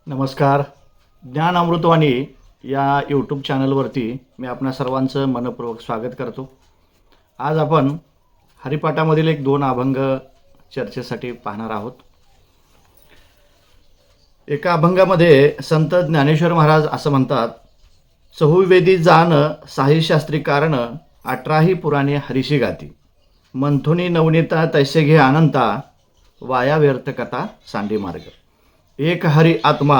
नमस्कार. ज्ञान अमृतवाणी या यूट्यूब चॅनलवरती मी आपणा सर्वांचं मनपूर्वक स्वागत करतो. आज आपण हरिपाठामधील एक दोन अभंग चर्चेसाठी पाहणार आहोत. एका अभंगामध्ये संत ज्ञानेश्वर महाराज असं म्हणतात, चहुवेदी जाण साही शास्त्री कारण 18ही पुराणे हरीशी गाती. मंथुनी नवनीता तैसे घे अनंता वाया व्यर्थ कथा सांडी मार्ग. एक हरी आत्मा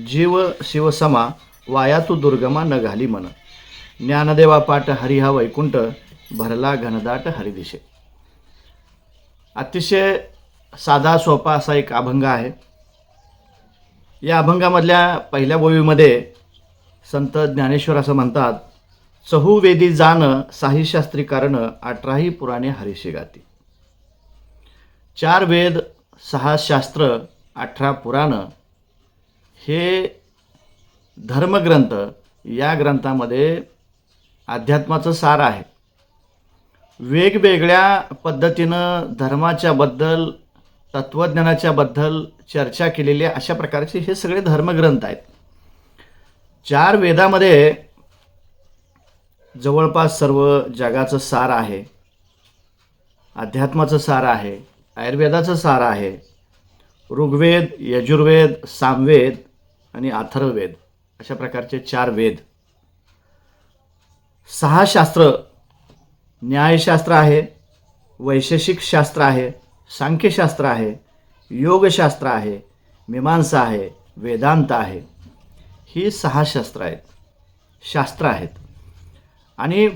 जीव शिवसमा वाया तू दुर्गमा न घाली मन. ज्ञानदेवा पाठ हरी हा वैकुंठ भरला घनदाट हरिदिशे. अतिशय साधा सोपा असा एक अभंग आहे. या अभंगामधल्या पहिल्या ओळीमध्ये संत ज्ञानेश्वर असं म्हणतात, चहुवेदी जाण साही शास्त्री कारण 18ही पुराणे हरीशी गाती. 4 वेद, 6 शास्त्र, 18 पुराण हे धर्मग्रंथ. या ग्रंथामध्ये अध्यात्माचं सार आहे. वेगवेगळ्या पद्धतीनं धर्माच्या बद्दल, तत्त्वज्ञानाच्या बद्दल चर्चा केलेली अशा प्रकारचे हे सगळे धर्मग्रंथ आहेत. 4 वेदामध्ये जवळपास सर्व जगाचं सार आहे, अध्यात्माचं सार आहे, आयुर्वेदाचं सार आहे. ऋग्वेद, यजुर्वेद, सामवेद आणि अथर्ववेद अशा प्रकारचे 4 वेद. 6 शास्त्र, न्यायशास्त्र आहे, वैशेषिक शास्त्र आहे, सांख्यशास्त्र आहे, योगशास्त्र आहे, मीमांसा आहे, वेदांत आहे. ही 6 शास्त्र आहेत. आणि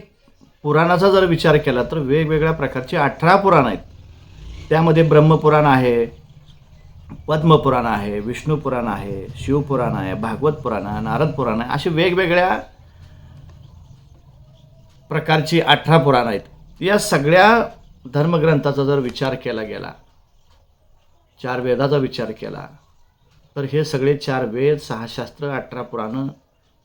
पुराणाचा जर विचार केला तर वेगवेगळ्या प्रकारचे 18 पुराण आहेत. त्यामध्ये ब्रह्मपुराण आहे, पद्मपुराण आहे, विष्णू पुराण आहे, शिवपुराण आहे, भागवत पुराण आहे, नारद पुराण आहे. असे वेगवेगळ्या प्रकारची 18 पुराण आहेत. या सगळ्या धर्मग्रंथाचा जर विचार केला गेला, 4 वेदाचा विचार केला तर हे सगळे 4 वेद, 6 शास्त्र, 18 पुराणं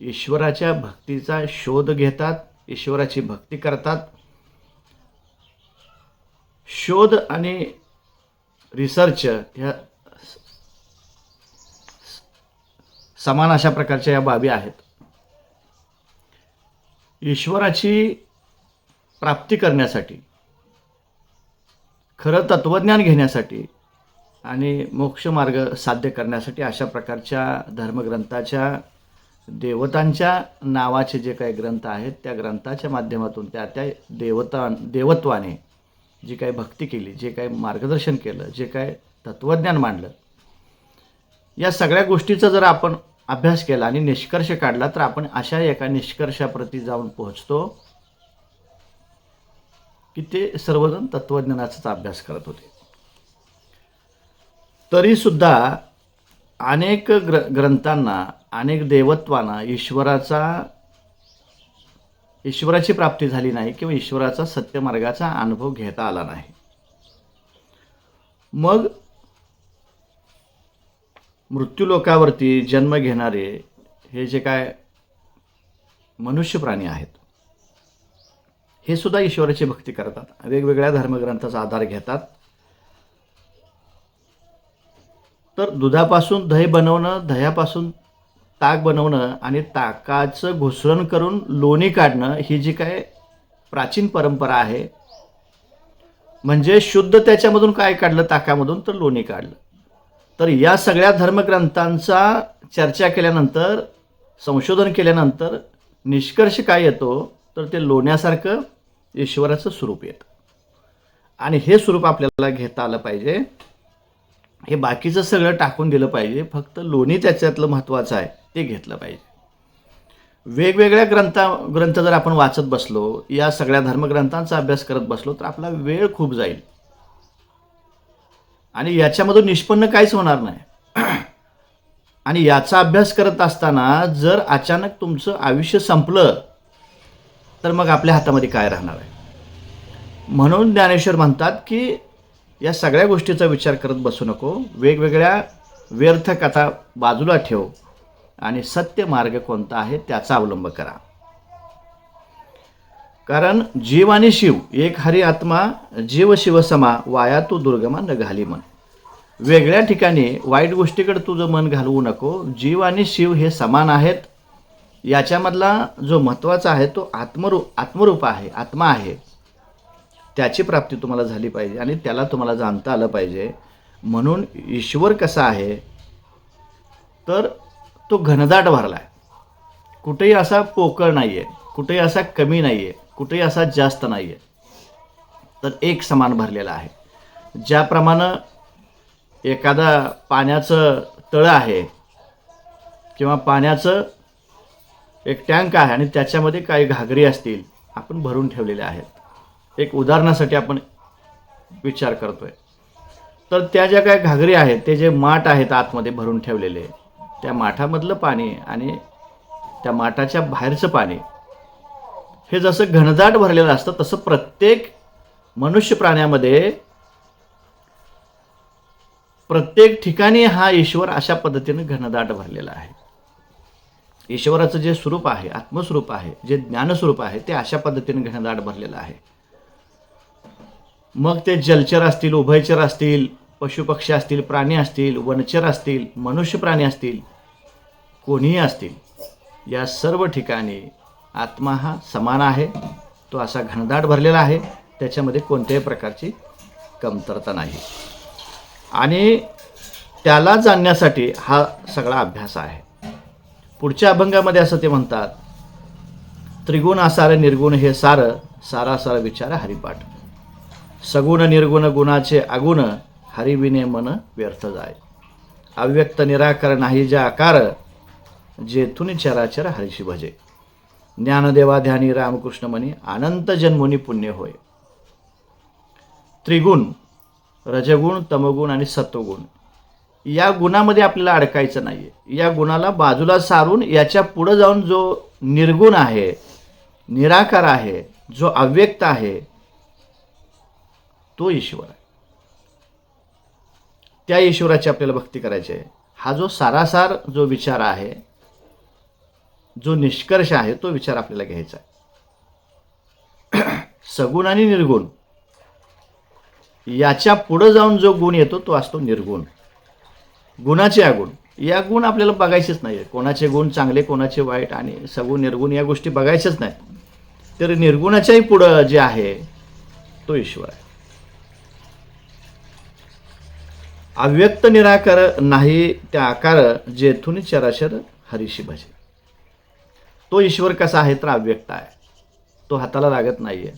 ईश्वराच्या भक्तीचा शोध घेतात, ईश्वराची भक्ती करतात. शोध आणि रिसर्च ह्या समान अशा प्रकारच्या या बाबी आहेत. ईश्वराची प्राप्ती करण्यासाठी, खरं तत्त्वज्ञान घेण्यासाठी आणि मोक्षमार्ग साध्य करण्यासाठी अशा प्रकारच्या धर्मग्रंथाच्या देवतांच्या नावाचे जे काही ग्रंथ आहेत त्या ग्रंथाच्या माध्यमातून त्या देवत्वाने जी काही भक्ती केली, जे काही मार्गदर्शन केलं, जे काही तत्त्वज्ञान मांडलं, या सगळ्या गोष्टीचा जर आपण अभ्यास केला आणि निष्कर्ष काढला तर आपण अशा एका निष्कर्षाप्रती जाऊन पोहोचतो की ते सर्वजण तत्त्वज्ञानाचाच अभ्यास करत होते. तरीसुद्धा अनेक ग्रंथांना, अनेक देवत्वांना ईश्वराची प्राप्ती झाली नाही किंवा ईश्वराचा सत्यमार्गाचा अनुभव घेता आला नाही. मग मृत्यूलोकावरती जन्म घेणारे हे जे काय मनुष्य प्राणी आहेत, हे सुद्धा ईश्वराची भक्ती करतात, वेगवेगळ्या धर्मग्रंथाचा आधार घेतात. तर दुधापासून दही बनवणं, दह्यापासून ताक बनवणं आणि ताकाचं घुसळण करून लोणी काढणं ही जी काय प्राचीन परंपरा आहे, म्हणजे शुद्ध त्याच्यामधून काय काढलं, ताकामधून, तर लोणी काढलं. तर या सगळ्या धर्मग्रंथांचा चर्चा केल्यानंतर, संशोधन केल्यानंतर निष्कर्ष काय येतो, तर ते लोण्यासारखं ईश्वराचं स्वरूप येतं. आणि हे स्वरूप आपल्याला घेता आलं पाहिजे. हे बाकीचं सगळं टाकून दिलं पाहिजे, फक्त लोणी त्याच्यातलं महत्त्वाचं आहे ते घेतलं पाहिजे. वेगवेगळ्या ग्रंथ जर आपण वाचत बसलो, या सगळ्या धर्मग्रंथांचा अभ्यास करत बसलो तर आपला वेळ खूप जाईल आणि याच्यामधून निष्पन्न काहीच होणार नाही. आणि याचा अभ्यास करत असताना जर अचानक तुमचं आयुष्य संपलं तर मग आपल्या हातामध्ये काय राहणार आहे. म्हणून ज्ञानेश्वर म्हणतात की या सगळ्या गोष्टीचा विचार करत बसू नको, वेगवेगळ्या व्यर्थ कथा बाजूला ठेव आणि सत्य मार्ग कोणता आहे त्याचा अवलंब करा. कारण जीव आणि शिव एक हरी आत्मा जीव शिवसमा वाया तू दुर्गमा न घाली मन. वेगळ्या ठिकाणी वाईट गोष्टीकडे तुझं मन घालवू नको. जीव आणि शिव हे समान आहेत. याच्यामधला जो महत्त्वाचा आहे तो आत्मरूप आहे, आत्मा आहे. त्याची प्राप्ती तुम्हाला झाली पाहिजे आणि त्याला तुम्हाला जाणता आलं पाहिजे. म्हणून ईश्वर कसा आहे तर तो घनदाट भरला आहे. कुठेही असा पोकळ नाही आहे, कुठेही असा कमी नाही आहे, कुठेही असा जास्त नाही आहे, तर एक समान भरलेला आहे. ज्याप्रमाणे एखादा पाण्याचं तळं आहे किंवा पाण्याचं एक टँक आहे आणि त्याच्यामध्ये काही घागरी असतील आपण भरून ठेवलेल्या आहेत. एक उदाहरणासाठी आपण विचार करतोय. तर त्या ज्या काही घागरी आहेत ते जे माठ आहेत आतमध्ये भरून ठेवलेले, त्या माठामधलं पाणी आणि त्या माठाच्या बाहेरचं पाणी हे जसं घनदाट भरलेलं असतं तसं प्रत्येक मनुष्य प्राण्यामध्ये प्रत्येक ठिकाणी हा ईश्वर अशा पद्धतीने घनदाट भरलेला आहे. ईश्वराचं जे स्वरूप आहे, आत्मस्वरूप आहे, जे ज्ञानस्वरूप आहे ते अशा पद्धतीने घनदाट भरलेलं आहे. मग ते जलचर असतील, उभयचर असतील, पशुपक्षी असतील, प्राणी असतील, वनचर असतील, मनुष्य प्राणी असतील, कोणीही असतील, या सर्व ठिकाणी आत्मा हा समान आहे. तो असा घनदाट भरलेला आहे. त्याच्यामध्ये कोणत्याही प्रकारची कमतरता नाही. आणि त्याला जाणण्यासाठी हा सगळा अभ्यास आहे. पुढच्या अभंगामध्ये असं ते म्हणतात, त्रिगुण असार निर्गुण हे सार, सारासार विचार हरिपाठ. सगुण निर्गुण गुणाचे अगुण, हरिविने मन व्यर्थ जाय. अव्यक्त निराकार नाही ज्या आकार, जेथून चराचर हरिशी भजे. ज्ञानदेवा ध्यानी रामकृष्ण मनी, अनंत जन्मोनी पुण्य होय. त्रिगुण, रजगुण, तमगुण आणि सत्वगुण या गुणामध्ये आपल्याला अडकायचं नाही आहे. या गुणाला बाजूला सारून याच्या पुढं जाऊन जो निर्गुण आहे, निराकार आहे, जो अव्यक्त आहे, तो ईश्वर आहे. त्या ईश्वराची आपल्याला भक्ती करायची आहे. हा जो सारासार जो विचार आहे, जो निष्कर्ष आहे, तो विचार आपल्याला घ्यायचा आहे. सगुण आणि निर्गुण याच्या पुढं जाऊन जो गुण येतो तो असतो निर्गुण. गुणाचे अगुण, या गुण आपल्याला बघायचेच नाही. कोणाचे गुण चांगले, कोणाचे वाईट आणि सगुण निर्गुण या गोष्टी बघायच्याच नाही. तर निर्गुणाच्याही पुढं जे आहे तो ईश्वर आहे. अव्यक्त निराकार नाही त्या आकार, जेथून चराचर हरिशी भजे. तो ईश्वर कसा आहे तर अव्यक्त आहे. तो हाताला लागत नाही आहे,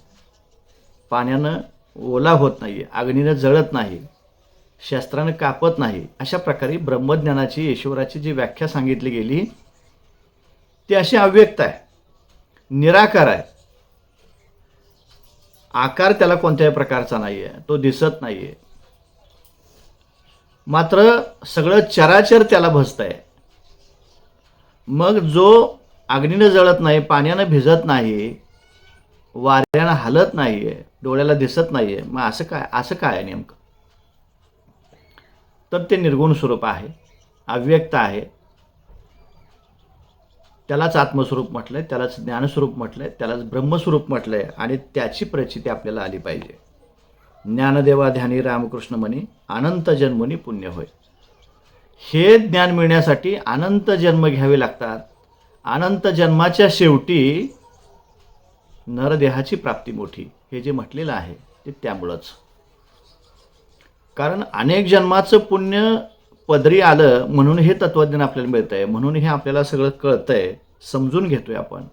पाण्यानं ओला होत नाही आहे, अग्नीनं जळत नाही, शस्त्रानं कापत नाही. अशा प्रकारे ब्रह्मज्ञानाची, ईश्वराची जी व्याख्या सांगितली गेली ती अशी अव्यक्त आहे, निराकार आहे. आकार त्याला कोणत्याही प्रकारचा नाही आहे, तो दिसत नाही आहे. मात्र सगळं चराचर त्याला भजत आहे. मग जो अग्नीनं जळत नाही, पाण्यानं भिजत नाही, वाऱ्यानं हलत नाही आहे, डोळ्याला दिसत नाही आहे, मग असं काय आहे नेमकं? तर ते निर्गुण स्वरूप आहे, अव्यक्त आहे. त्यालाच आत्मस्वरूप म्हटलंय, त्यालाच ज्ञानस्वरूप म्हटलंय, त्यालाच ब्रह्मस्वरूप म्हटलंय आणि त्याची प्रचिती आपल्याला आली पाहिजे. ज्ञानदेवा ध्यानी रामकृष्ण मनी, अनंत जन्मोनी पुण्य होय. हे ज्ञान मिळण्यासाठी अनंत जन्म घ्यावे लागतात. अनंत जन्माच्या शेवटी नरदेहाची प्राप्ती मोठी, हे जे म्हटलेलं आहे ते त्यामुळंच. कारण अनेक जन्माचं पुण्य पदरी आलं म्हणून हे तत्वज्ञान आपल्याला मिळतं आहे, म्हणून हे आपल्याला सगळं कळतं आहे, समजून घेतोय आपण.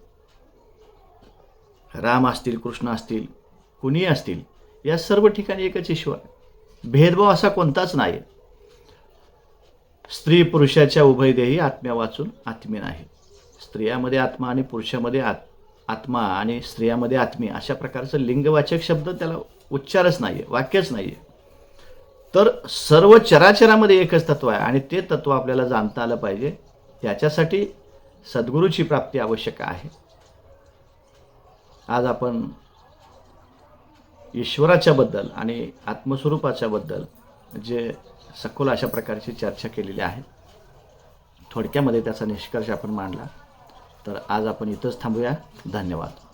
राम असतील, कृष्ण असतील, कुणी असतील, या सर्व ठिकाणी एकच ईश्वर. भेदभाव असा कोणताच नाही. स्त्री पुरुषाच्या उभय देही आत्म्या वाचून आत्मी नाही. स्त्रियामध्ये आत्मा आणि पुरुषामध्ये आत्मा आणि स्त्रियामध्ये आत्मी अशा प्रकारचं लिंगवाचक शब्द त्याला उच्चारच नाही आहे, वाक्यच नाही आहे. तर सर्व चराचरामध्ये एकच तत्व आहे आणि ते तत्व आपल्याला जाणता आलं पाहिजे. त्याच्यासाठी सद्गुरूची प्राप्ती आवश्यक आहे. आज आपण ईश्वराच्या बद्दल आणि आत्मस्वरूपाच्या बद्दल जे सखोल अशा प्रकारची चर्चा केलेली आहे, थोडक्यामध्ये त्याचा निष्कर्ष आपण मांडला. तर आज आपण इथंच थांबूया. धन्यवाद.